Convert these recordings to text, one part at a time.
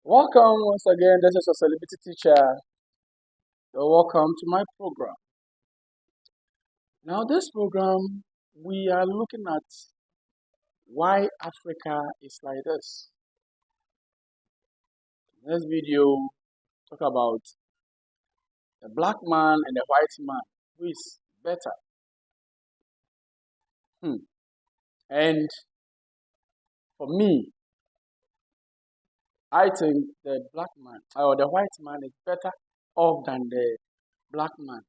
Welcome once again. This is a celebrity teacher. Welcome to my program. Now, this program we are looking at why Africa is like this. This video talk about the black man and the white man who is better. Hmm. And for me, I think the black man or the white man is better off than the black man.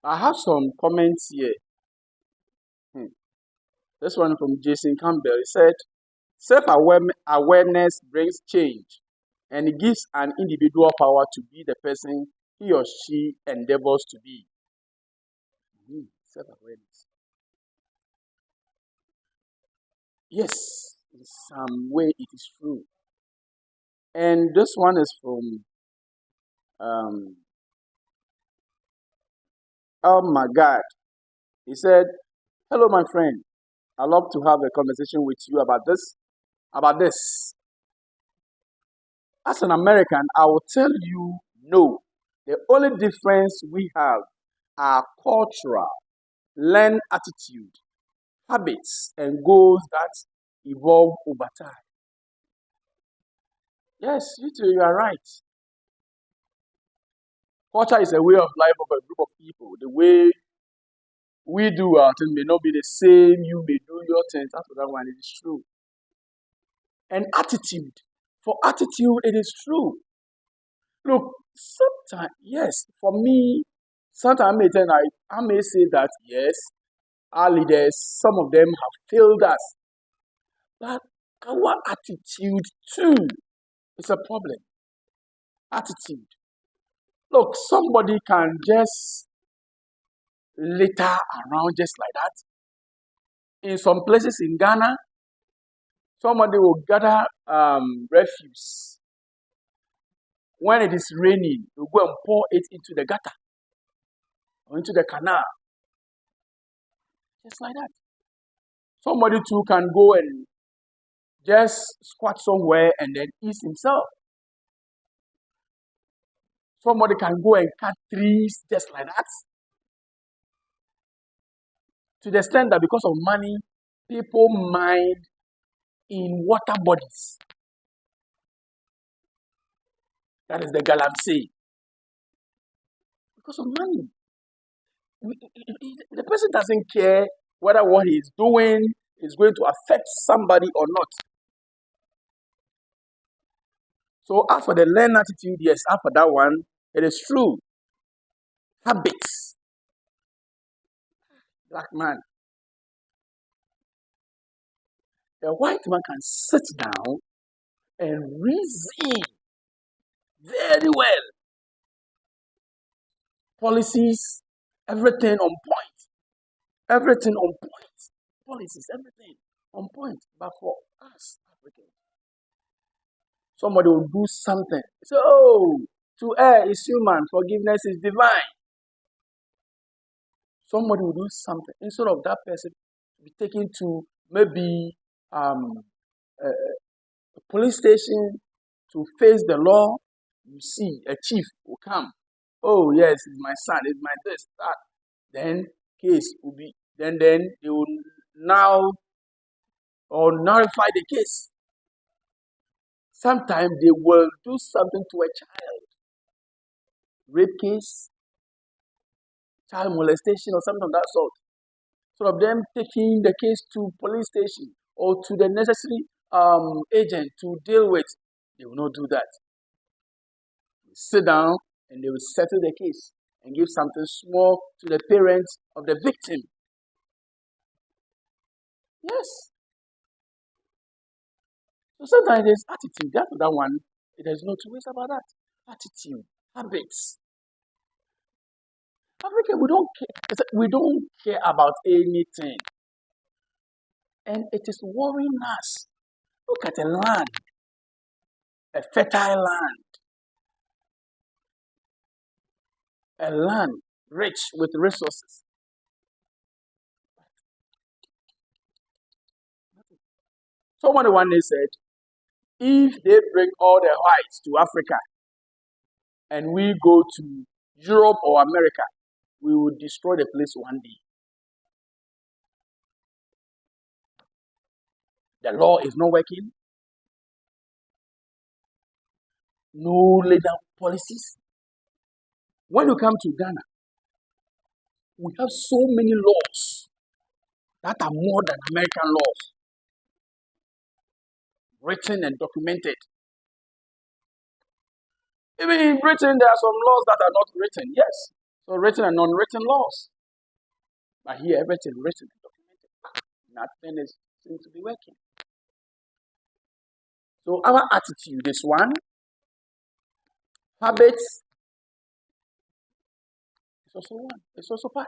I have some comments here. Hmm. This one from Jason Campbell. He said, Self-awareness brings change, and it gives an individual power to be the person he or she endeavors to be. Self-awareness. Yes, in some way it is true. And this one is from um, oh my God. He said, "Hello, my friend. I love to have a conversation with you about this. About this. As an American, I will tell you no. The only difference we have are cultural, learned attitude, habits, and goals that evolve over time." Yes, you too, you are right. Culture is a way of life of a group of people. The way we do our thing may not be the same. You may do your things. That's what that one is true. And attitude. For attitude, it is true. Look, sometimes, yes, for me, sometimes I may say that, yes, our leaders, some of them have failed us. But our attitude too is a problem. Attitude. Look, somebody can just litter around just like that. In some places in Ghana, somebody will gather refuse. When it is raining, they'll go and pour it into the gutter or into the canal, just like that. Somebody too can go and just squat somewhere and then ease himself. Somebody can go and cut trees just like that. To the extent that because of money, people mine in water bodies. That is the galamsey. Because of money. The person doesn't care whether what he is doing is going to affect somebody or not. So as for the learned attitude, yes, after that one, it is true. Habits. Black man. The white man can sit down and reason very well. Policies, everything on point. Everything on point. Policies, everything on point. But for us, Africans, somebody will do something. So, oh, to err is human, forgiveness is divine. Somebody will do something. Instead of that person to be taken to maybe a police station to face the law, you see a chief will come. Oh yes, it's my son, it's my this, that. Then case will be then they will now or nullify the case. Sometimes they will do something to a child, rape case, child molestation, or something of that sort. Sort of them taking the case to police station or to the necessary agent to deal with. They will not do that. They sit down and they will settle the case and give something small to the parents of the victim. Yes. So sometimes there's attitude. That's that one. There's no two ways about that. Attitude, habits. Africa, we don't care about anything. And it is worrying us. Look at a land, a fertile land, a land rich with resources. Someone one day said, If they bring all the whites to Africa and we go to Europe or America, we will destroy the place one day. The law is not working. No legal policies. When you come to Ghana, we have so many laws that are more than American laws, written and documented. Even in Britain, there are some laws that are not written. Yes, so written and non-written laws. But here, everything written and documented. Nothing seems to be working. So our attitude is one. Habits is also one. It's also part.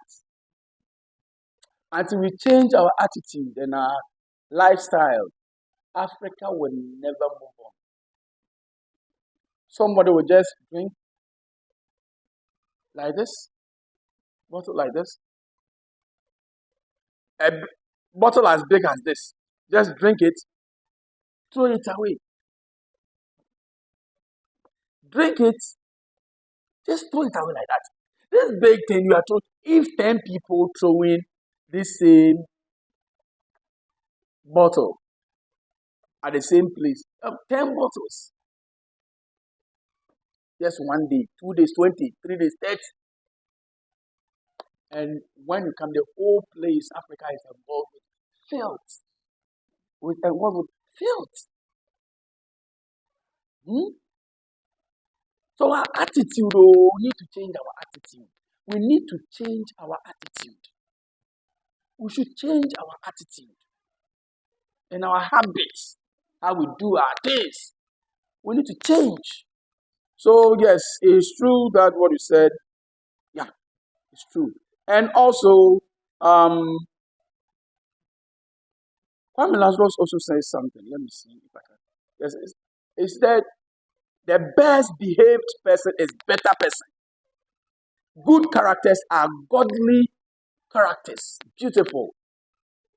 Until we change our attitude and our lifestyle, Africa will never move on. Somebody will just drink like this, bottle like this, a bottle as big as this. Just drink it, throw it away. Drink it, just throw it away like that. This big thing you are throwing, if 10 people throwing this same bottle at the same place, 10 bottles, just one day, 2 days, 20, 3 days, 30. And when you come, the whole place, Africa is involved with filth. With filth. So our attitude, we need to change our attitude. We need to change our attitude. We should change our attitude and our habits, how we do our things. We need to change. So yes, it's true that what you said, yeah, it's true. And also, Kwame Lazarus also says something. Let me see if I can. Yes, it's that the best behaved person is better person. Good characters are godly characters. Beautiful.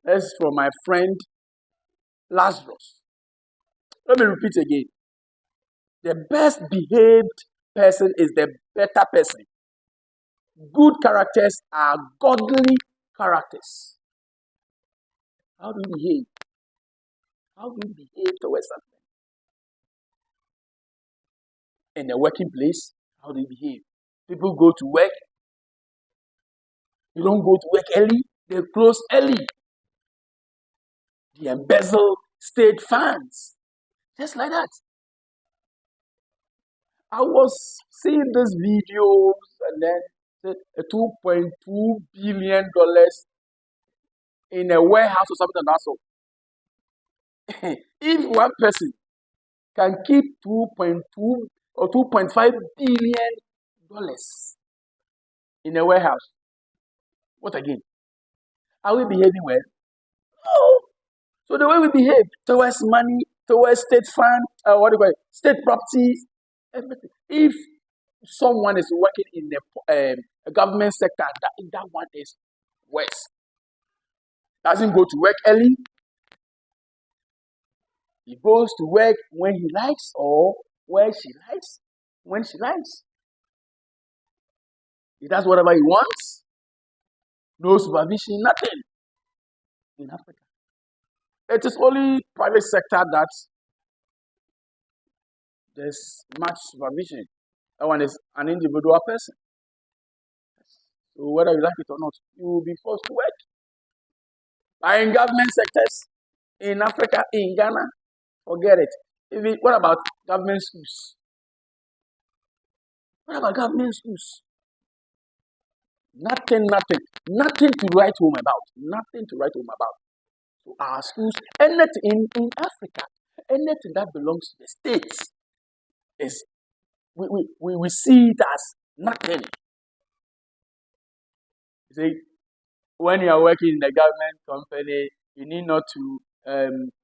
That's from my friend Lazarus. Let me repeat again. The best behaved person is the better person. Good characters are godly characters. How do you behave? How do you behave towards something? In the working place, how do you behave? People go to work. You don't go to work early. They close early. They embezzle state funds. Just like that. I was seeing these videos and then $2.2 billion in a warehouse or something like that. So, if one person can keep 2.2 or $2.5 billion in a warehouse, what again? Are we behaving well? No. So the way we behave towards money, towards state fund, state properties, everything. If someone is working in a government sector, that one is worse. Doesn't go to work early. He goes to work when he likes or where she likes, when she likes. He does whatever he wants. No supervision, nothing in Africa. It is only private sector that there's much supervision. That one is an individual person. So whether you like it or not, you will be forced to work. But in government sectors, in Africa, in Ghana, forget it. What about government schools? What about government schools? Nothing to write home about. Nothing to write home about. So our schools, anything in Africa, anything that belongs to the states is we see it as nothing. You see, when you are working in a government company, you need not to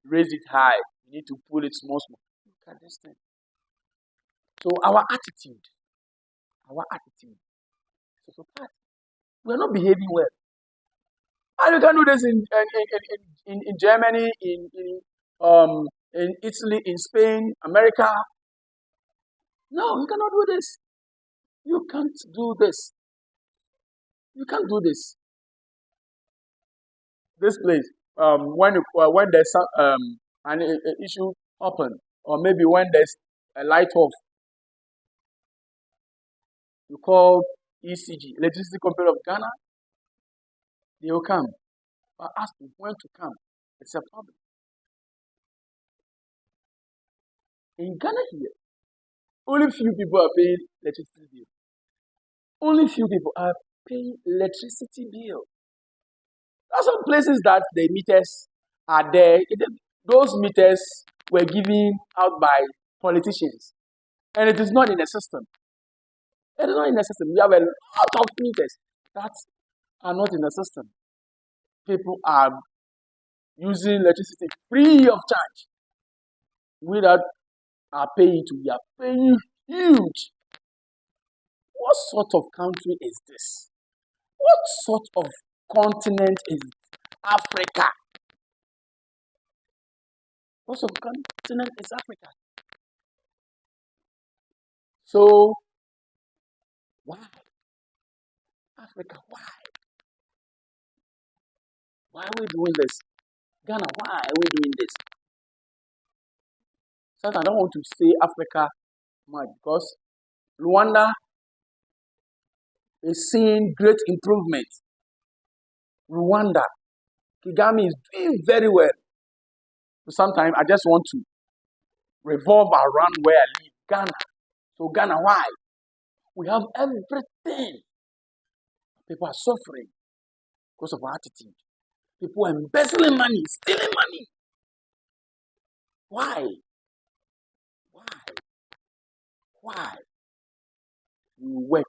raise it high. You need to pull it small. Look at this thing. So our attitude is also part. We are not behaving well. And you can do this in Germany, in in Italy, in Spain, America. No, you cannot do this. You can't do this. You can't do this. This place, when there's an issue happen, or maybe when there's a light off, you call ECG, Electricity Company of Ghana, they will come. But ask them when to come. It's a problem. In Ghana here, only few people are paying electricity bill. Only few people are paying electricity bill. There are some places that the meters are there. Those meters were given out by politicians, and it is not in the system. It is not in the system. We have a lot of meters that are not in the system. People are using electricity free of charge. We that are paying to, we are paying huge. What sort of country is this? What sort of continent is Africa? What sort of continent is Africa? So, why? Africa, why? Why are we doing this? Ghana, why are we doing this? Sometimes I don't want to say Africa much because Rwanda is seeing great improvement. Rwanda, Kagame is doing very well. So sometimes I just want to revolve around where I live, Ghana. So Ghana, why? We have everything. People are suffering because of our attitude. People are embezzling money, stealing money. Why? Why? You work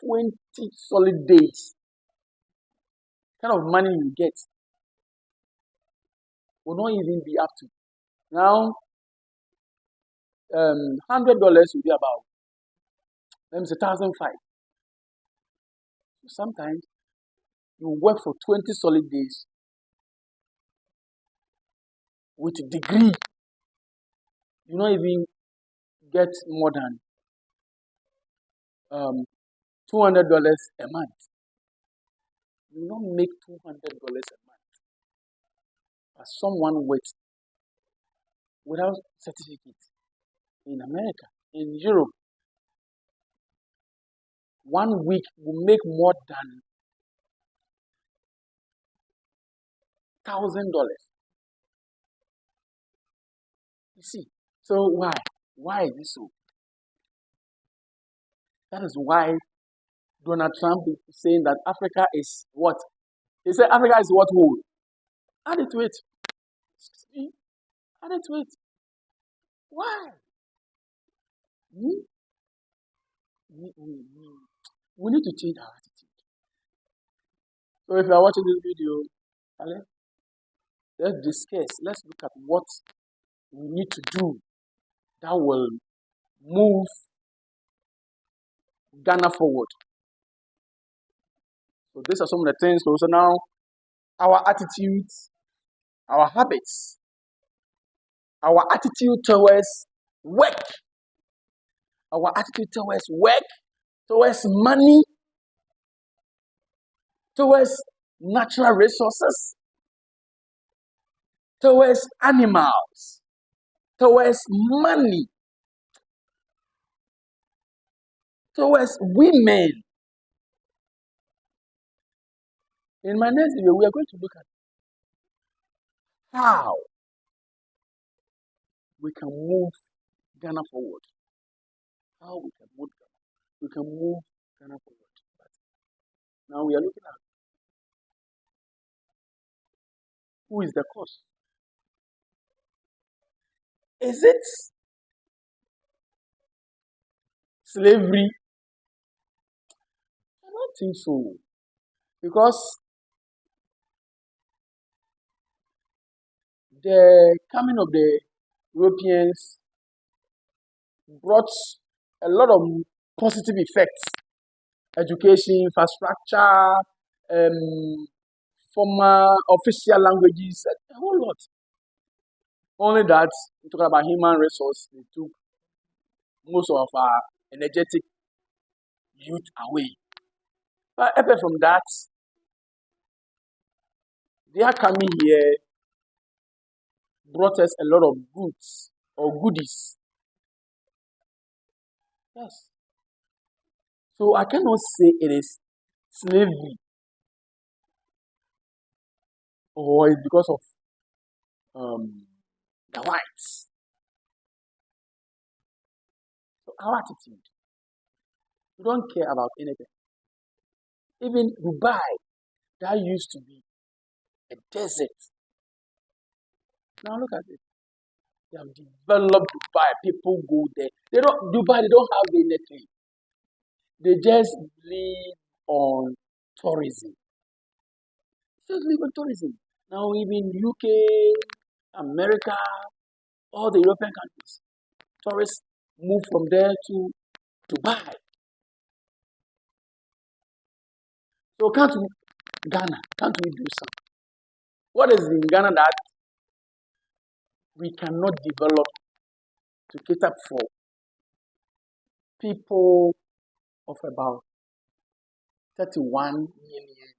20 solid days. What kind of money you get will not even be up to. Now, $100 will be about, let me say, 1,500. Sometimes you work for 20 solid days with a degree. You don't even get more than $200 a month. You don't make $200 a month. But someone without certificate in America, in Europe, 1 week will make more than $1,000. You see, so why? Why is this so? That is why Donald Trump is saying that Africa is what? He said Africa is what whole? Add it to it. Excuse me. Add it to it. Why? Hmm? We need to change our attitude. So if you are watching this video, let's discuss. Let's look at what we need to do that will move Ghana forward. So these are some of the things. So now, our attitudes, our habits, our attitude towards work, our attitude towards work, towards money, towards natural resources, towards animals, towards money, towards women. In my next video, we are going to look at how we can move Ghana forward. How we can move Ghana. We can move Ghana forward. But now we are looking at who is the cause. Is it slavery? I don't think so. Because the coming of the Europeans brought a lot of positive effects. Education, infrastructure, formal official languages, a whole lot. Only that, we talk about human resource, they took most of our energetic youth away. But apart from that, their coming here brought us a lot of goods or goodies. Yes. So I cannot say it is slavery or it's because of the whites. So our attitude, we don't care about anything. Even Dubai, that used to be a desert. Now look at it. They have developed Dubai. People go there. They don't have anything. They just live on tourism. Just live on tourism. Now even UK, America, all the European countries, tourists move from there to Dubai. So can't we, Ghana, can't we do something? What is in Ghana that we cannot develop to cater for people of about 31 million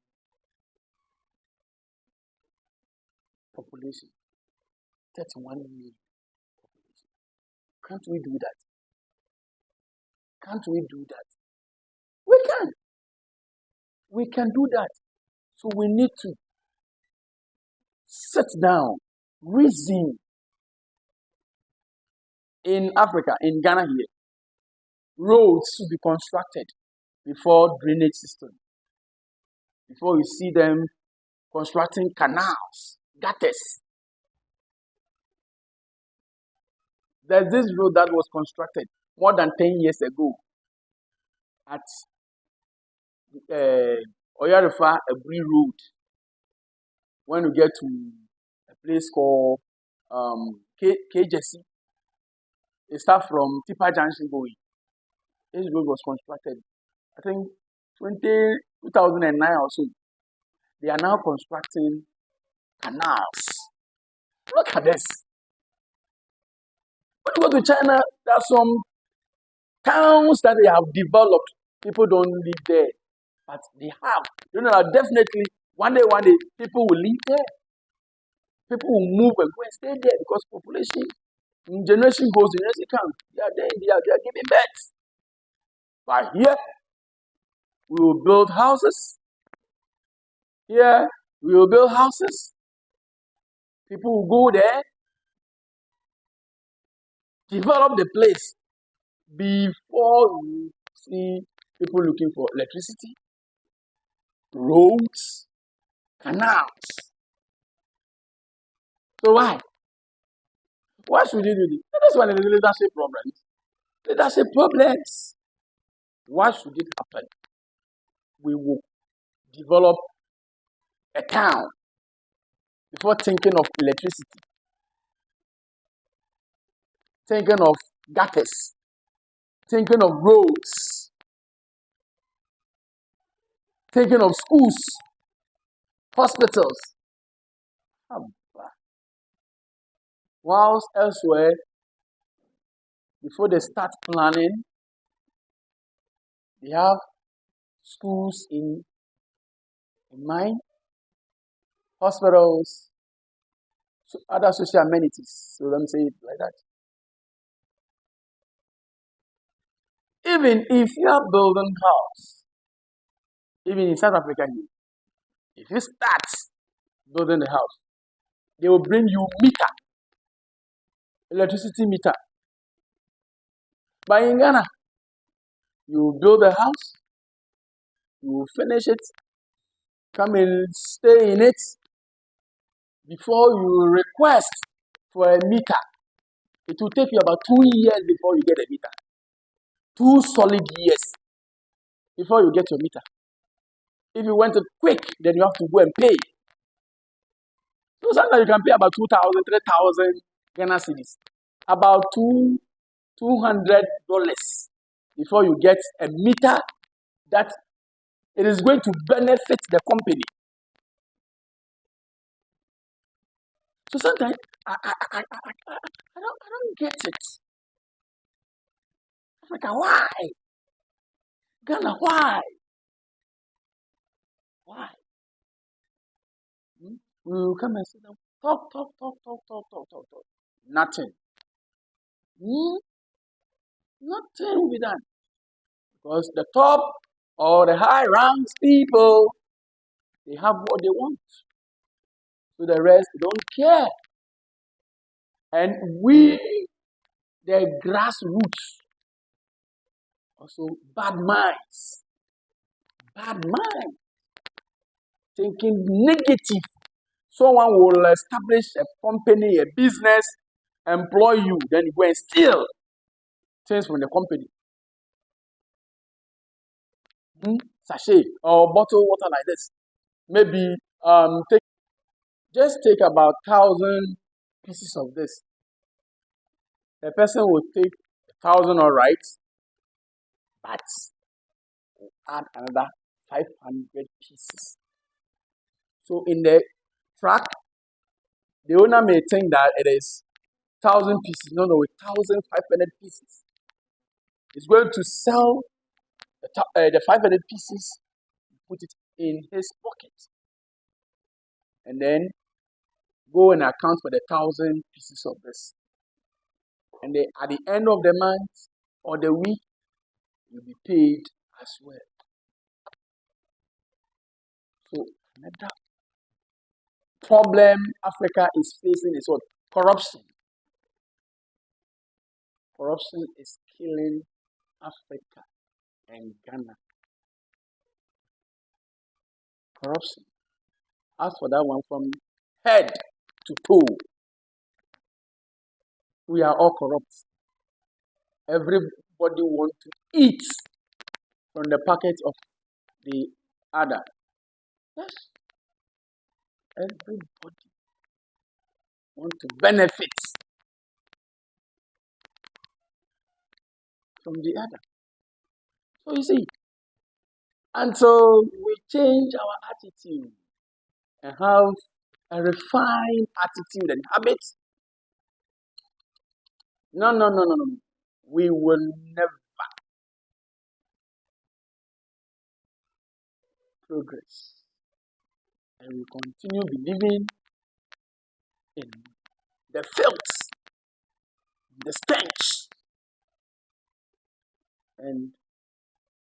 population? 31 million population. Can't we do that? Can't we do that? We can. We can do that. So we need to sit down, reason. In Africa, in Ghana here, roads should be constructed before drainage system. Before you see them constructing canals, gutters. There's this road that was constructed more than 10 years ago at Oyarifa Ebri Road. When you get to a place called KJC, it starts from Tipa Junction going. This road was constructed, I think, 2009 or so. They are now constructing canals. Look at this. When you go to China, there are some towns that they have developed. People don't live there, but they have. You know, definitely one day, people will live there. People will move and go and stay there because population, generation goes, generation comes. They are there, they are giving birth. But here, we will build houses. Here, we will build houses. People will go there, develop the place before you see people looking for electricity, roads, canals. So why? Why should you do this? That's one of the leadership problems. Leadership problems. Why should it happen? We will develop a town before thinking of electricity, thinking of gutters, thinking of roads, thinking of schools, hospitals. Whilst elsewhere, before they start planning, they have schools in mind, hospitals, other social amenities. So let me say it like that. Even if you are building house, even in South Africa, if you start building the house, they will bring you meter, electricity meter. But in Ghana, you build a house, you finish it, come and stay in it. Before you request for a meter, it will take you about 2 years before you get a meter. 2 solid years before you get your meter. If you want it quick, then you have to go and pay. So sometimes you can pay about 2,000, 3,000 Ghana cedis, about $200 before you get a meter that it is going to benefit the company. So sometimes I don't get it. Africa, why? Ghana, why? Why? Hmm? We will come and sit down, talk. Nothing. Hmm? Nothing will be done. Because the top or the high ranks people, they have what they want. So the rest they don't care. And we, the grassroots, also bad minds, thinking negative. Someone will establish a company, a business, employ you, then you go and steal things from the company. Sachet or bottle water like this. Maybe take about 1,000 pieces of this. The person will take 1,000, all right, but add another 500 pieces. So in the truck, the owner may think that it is 1,000 pieces. No, 1,500 pieces. He's going to sell the 500 pieces, put it in his pocket, and then go and account for the 1,000 pieces of this. And then at the end of the month or the week, you'll be paid as well. So another problem Africa is facing is what? Corruption. Corruption is killing Africa and Ghana. Corruption. As for that one, from head to toe, we are all corrupt. Everybody wants to eat from the pocket of the other. Yes, everybody wants to benefit from the other. So you see, until we change our attitude and have a refined attitude and habits, no. We will never progress. And we continue believing in the filth, the stench. And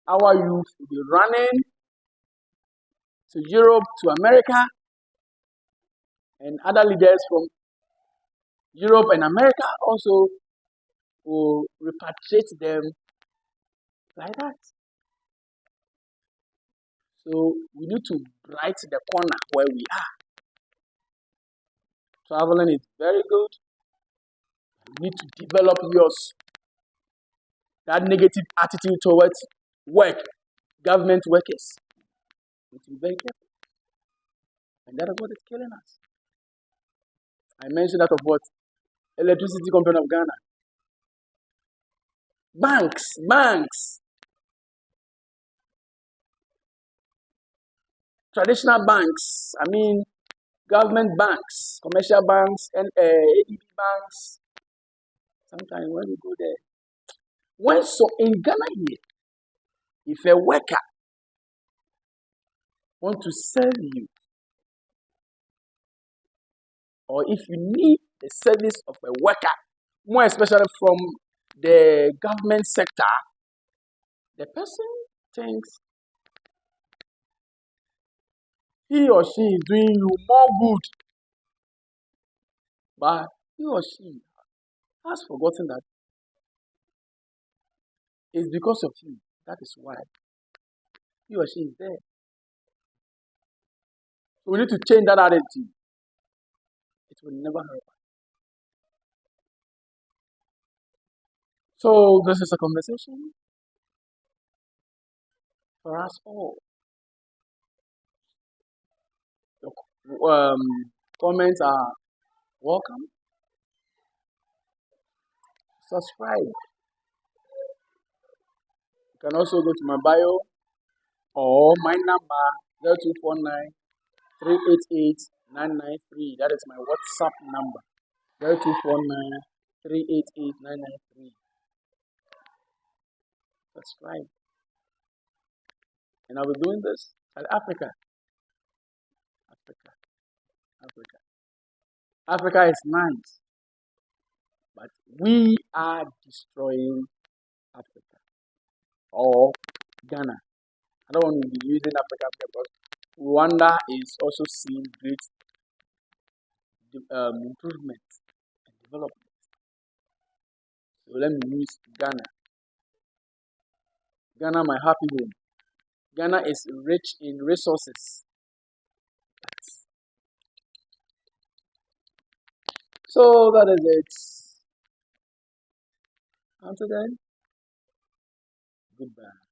our youth will be running to Europe, to America, and other leaders from Europe and America also will repatriate them like that. So we need to brighten the corner where we are. Traveling is very good. You need to develop yours. That negative attitude towards work, government workers. You need to be very careful. And that is what is killing us. I mentioned that of what? Electricity Company of Ghana. Banks. Traditional banks. I mean, government banks, commercial banks, and ADB banks. Sometimes when you go there, in Ghana here, if a worker want to serve you, or if you need the service of a worker, more especially from the government sector, the person thinks he or she is doing you more good, but he or she has forgotten that it's because of you. That is why he or she is there. So we need to change that attitude. It will never help. So this is a conversation for us all. Your comments are welcome. Subscribe. You can also go to my bio or my number 0249 388 993. That is my WhatsApp number. 0249 388 993. Subscribe. And I'll be doing this at Africa. Africa. Africa. Africa is nice, but we are destroying Africa or Ghana. I don't want to be using Africa because Rwanda is also seeing great improvement and development. So let me use Ghana. Ghana, my happy home. Ghana is rich in resources. So that is it. Until then, goodbye.